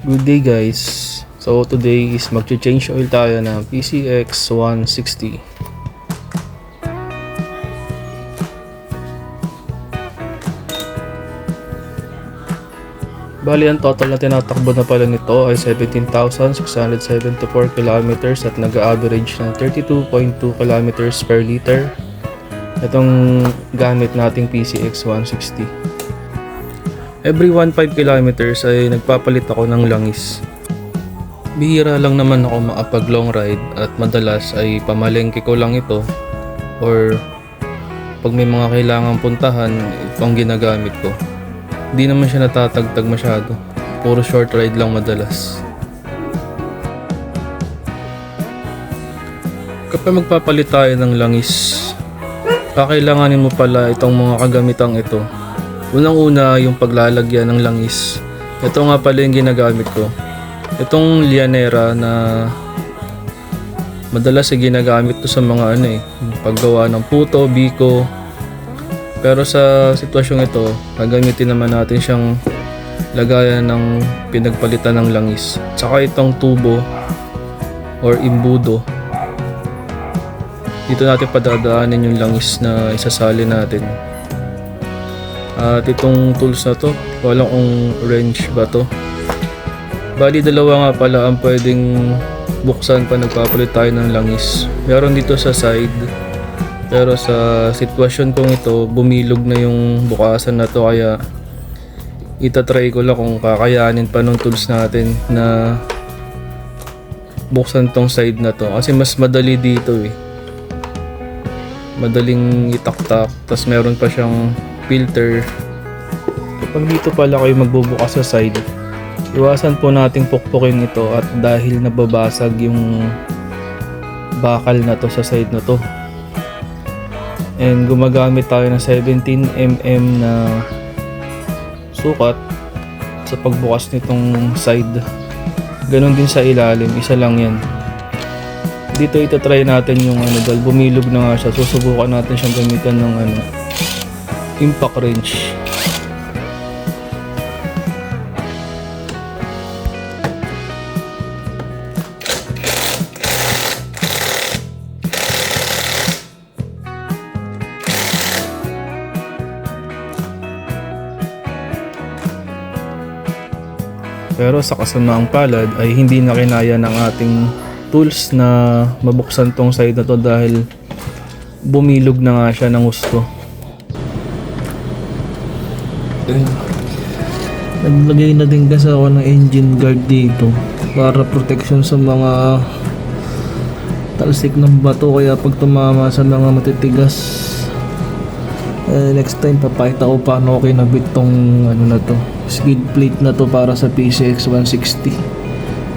Good day guys. So today is mag-change oil tayo ng PCX 160. Bali ang total na tinatakbo na pala nito ay 17,674 kilometers at nag-average ng 32.2 kilometers per liter. Itong gamit nating PCX 160. Every 1.5 kilometers ay nagpapalit ako ng langis. Bihira lang naman ako makapag long ride at madalas ay pamalengke ko lang ito or pag may mga kailangang puntahan, ito ang ginagamit ko. Di naman siya natatagtag masyado. Puro short ride lang madalas. Kapag magpapalit tayo ng langis, kakailanganin mo pala itong mga kagamitang ito. Unang-una yung paglalagyan ng langis. Ito nga pala yung ginagamit ko. Itong Llanera na madalas ay ginagamit to sa mga paggawa ng puto, biko. Pero sa sitwasyong ito, gagamitin naman natin siyang lagayan ng pinagpalitan ng langis. Tsaka itong tubo or imbudo. Dito natin padadaanin yung langis na isasali natin. At itong tools na to, walang kung wrench ba to. Bali dalawa nga pala ang pwedeng buksan pa nagpapalit tayo ng langis. Meron dito sa side. Pero sa sitwasyon kong ito, bumilog na yung bukasan na to kaya itatry ko lang kung kakayanin pa nung tools natin na buksan tong side na to. Kasi mas madali dito Madaling itaktak. Tapos meron pa siyang filter. Kapag dito pala kayo magbubukas sa side, iwasan po nating pukpukin ito at dahil nababasag yung bakal na to sa side na to. And gumagamit tayo ng 17mm na sukat sa pagbukas nitong side. Ganon din sa ilalim, isa lang yan. Dito itatry natin yung dahil bumilog na nga siya, susubukan natin siyang gamitan ng impact wrench. Pero sa kasamaang palad ay hindi na kinaya ng ating tools na mabuksan tong side na to dahil bumilog na nga siya ng gusto. Naglagay na din kasi ako ng engine guard dito para protection sa mga talsik ng bato, kaya pag tumama sa mga matitigas, next time papakita ko paano ako kinabit tong na to, skid plate na to para sa PCX 160.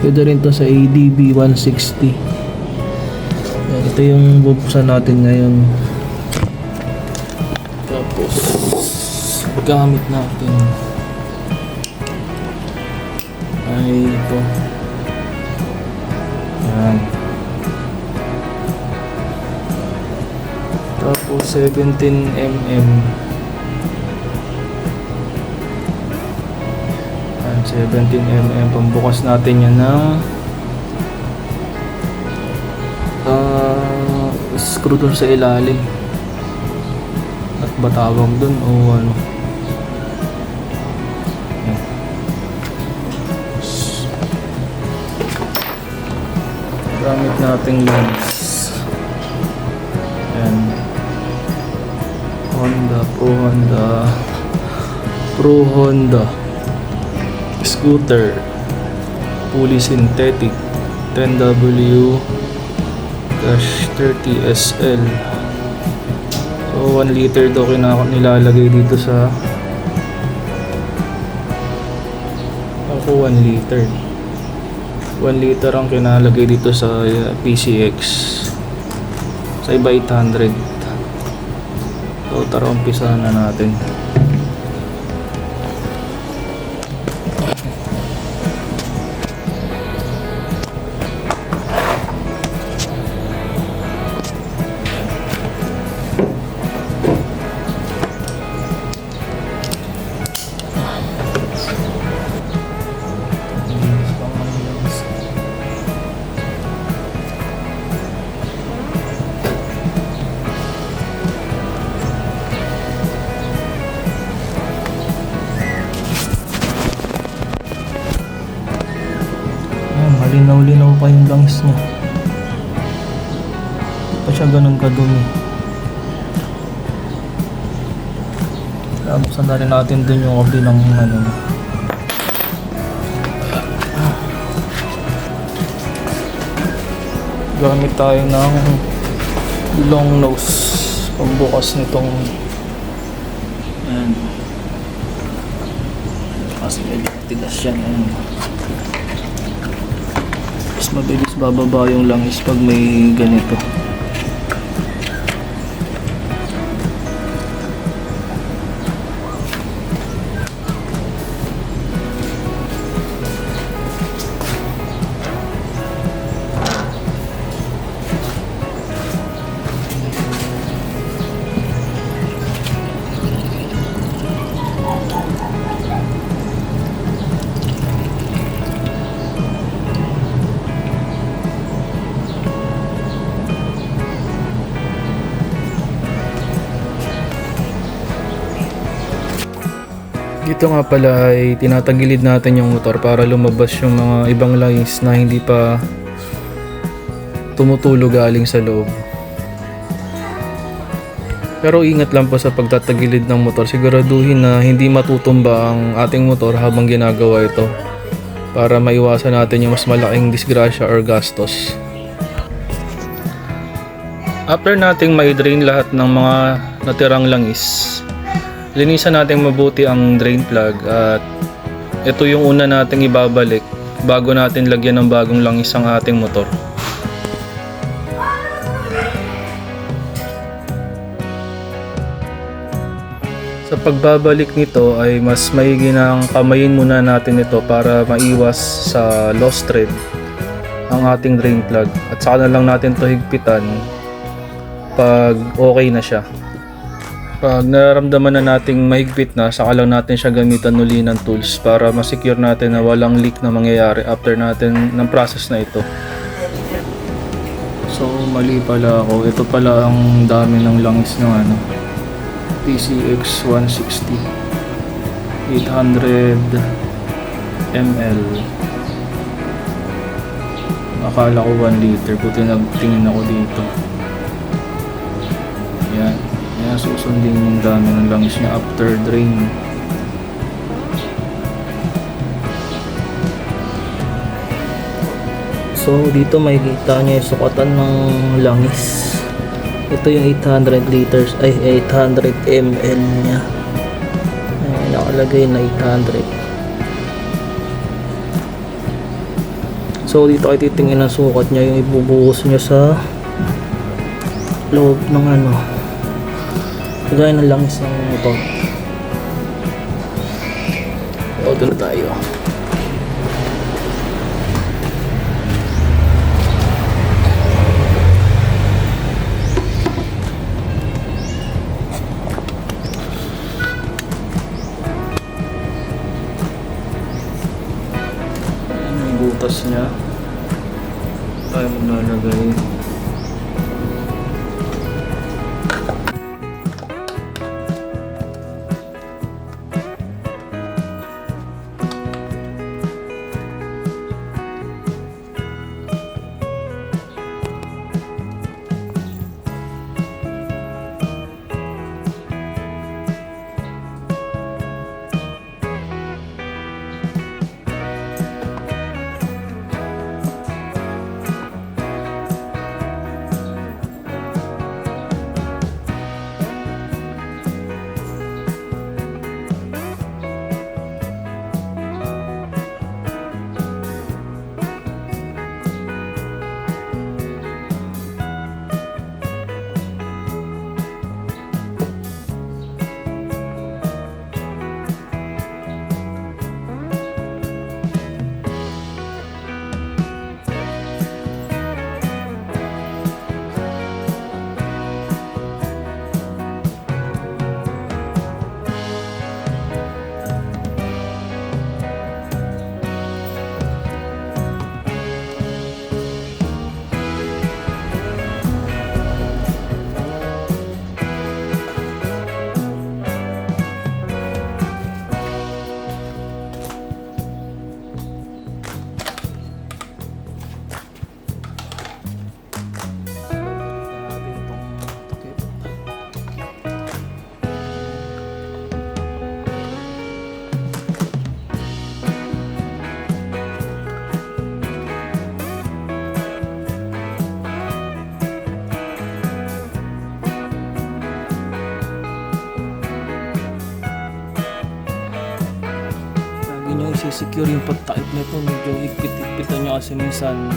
Pwede rin to sa ADB 160. Ito yung bubuksan natin ngayon. Tapos gamit natin ay ito. Yan. Tapos 17mm. 17mm, pambukas natin yan ng screw dun sa ilalim. At ba tawag dun o ano? Yan. Gamit nating lens. Yan. Pro Honda scooter, fully synthetic, 10W-30SL. So 1 liter daw nilalagay dito sa 1 liter. 1 liter ang kinalagay dito sa PCX. Sa iba 800. So tara, umpisahan na natin. malinaw-linaw pa yung langis niya. Hindi pa siya ganun kadumi. Buksan na rin natin dun yung kabilang ano. Gamit tayo ng long nose pambukas nitong ayan. Kasi medyo tigas yan. Ayan. Mas mabilis bababa yung langis pag may ganito. Dito nga pala ay tinatagilid natin yung motor para lumabas yung mga ibang lines na hindi pa tumutulo galing sa loob. Pero ingat lang po sa pagtatagilid ng motor, siguraduhin na hindi matutumba ang ating motor habang ginagawa ito para maiwasan natin yung mas malaking disgrasya or gastos. After nating mai-drain lahat ng mga natirang langis, linisan natin mabuti ang drain plug at ito yung una nating ibabalik bago natin lagyan ng bagong langis ang ating motor. Sa pagbabalik nito ay mas maigi nang kamayin muna natin ito para maiwas sa lost thread ang ating drain plug at saka na lang natin ito higpitan pag okay na siya. Pag nararamdaman na nating mahigpit na, saka lang natin siya gamitan uli ng tools para masecure natin na walang leak na mangyayari after natin ng process na ito. So mali pala ako, ito pala ang dami ng langis ng ano, PCX 160 800 ml. Akala ko 1 liter, buti nagtingin ako dito. Yan, yan susundin yung dami ng langis niya after drain. So dito makikita niyo yung sukatan ng langis. Ito yung 800 liters ay 800 ml niya. Ay, nakalagay na 800. So dito ay titingin ang sukat niya, yung ibubuhos niya sa loob ng ano, kagaya ng langis ng motor. O doon na tayo. Butas niya tayo maglalagay. secure yung pagtakip nito. Medyo higpit-higpitan nyo kasi minsan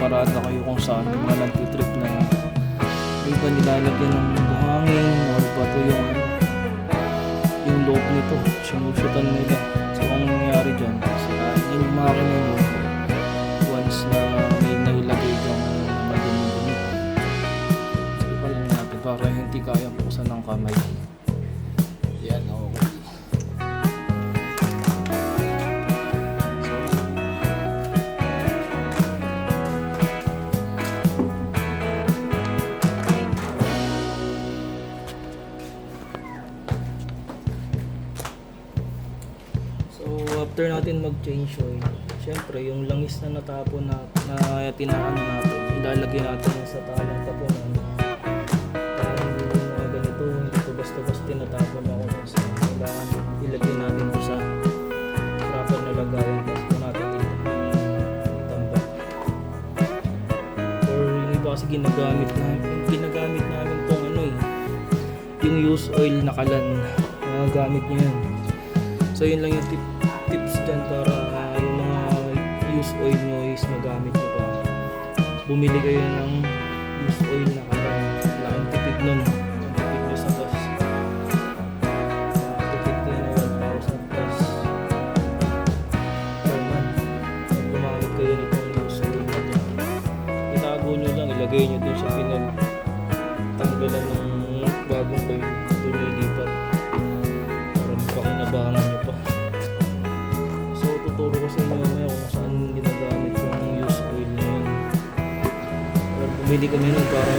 parada kayo kung saan mga nagtitrip na may iba nilalagyan ng buhangin or bato yung loob nito. Sinusutan nila. So ang nangyayari dyan, sirain yung makina nyo once na may nailagay dyan na madumi-dumi. So ipalang natin para hindi kaya buksan ng kamay. Yan, okay. After natin mag-change oil, syempre yung langis na natapon na tinaano natin, ilalagay natin sa tamang tapunan. Para hindi mga ganito, hindi ito basta-basta tinatapon ako sa kailangan ilagay natin ito sa proper na lagayan kasi natin itambak. Or yung iba kasi ginagamit namin tong yung used oil na kalan, gamit nyo yan. So yun lang yung tips dyan para yung mga used oil nyo is magamit nyo pa. Bumili kayo ng used oil na kalan. Laking tipid nun. Ang tipid nyo sa gas. Tipid nyo na 1,000 plus per month. At gumamit kayo nitong used oil na to. Itago nyo lang, ilagay nyo dun sa pinagtanggalan ng bagong oil. Doon nyo ilipat. Para makakinabangan nyo pa. Tuturo ko sa inyo mamaya kung saan ginagamit yung used oil na yun. Pero bumili kami nun para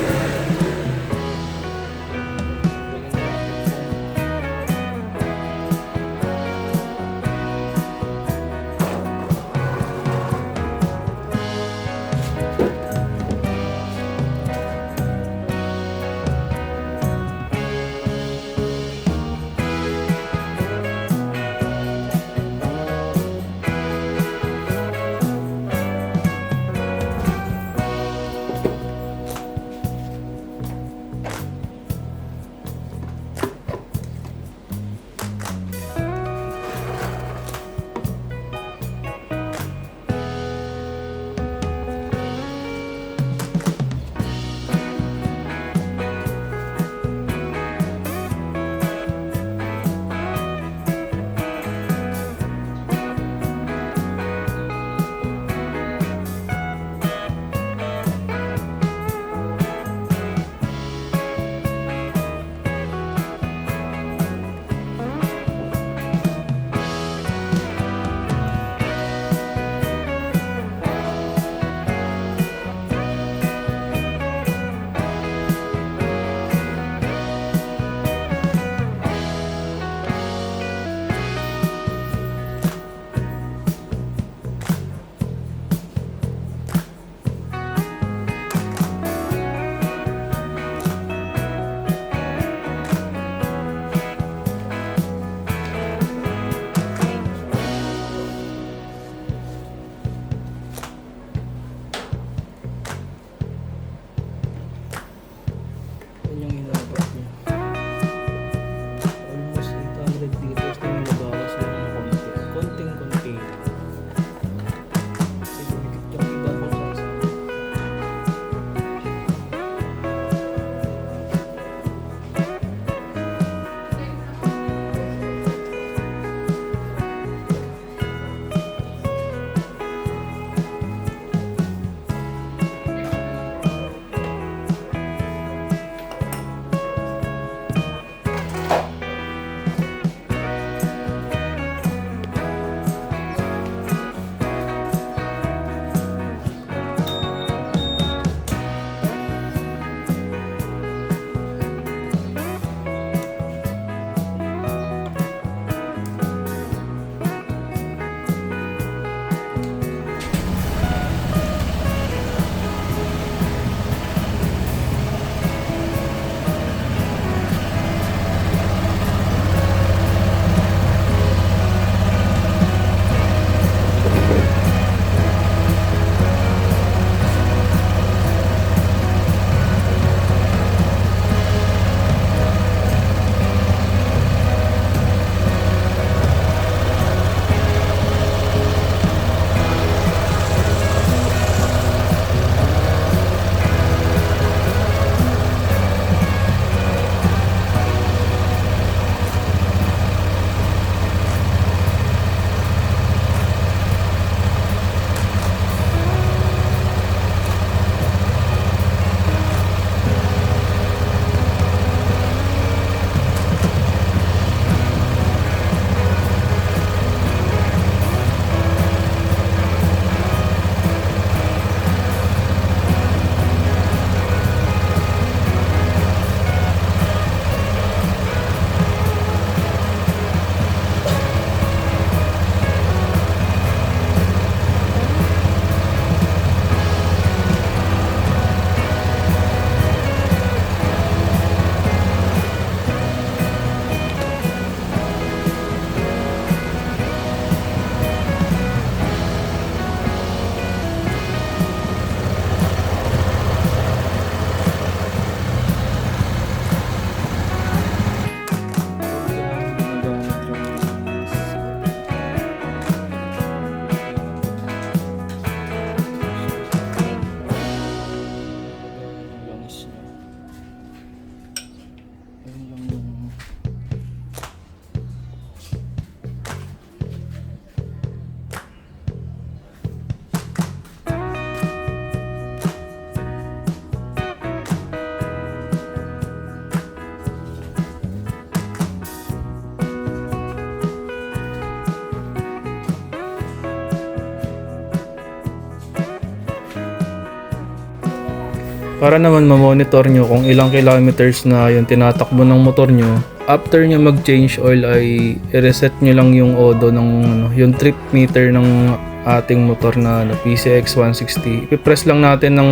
Para naman ma-monitor nyo kung ilang kilometers na yung tinatakbo ng motor nyo. After nyo mag-change oil ay i-reset nyo lang yung odo ng yung trip meter ng ating motor na PCX 160. I-press lang natin ng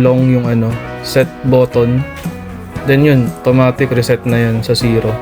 long yung set button. Then yun, automatic reset na yun sa 0.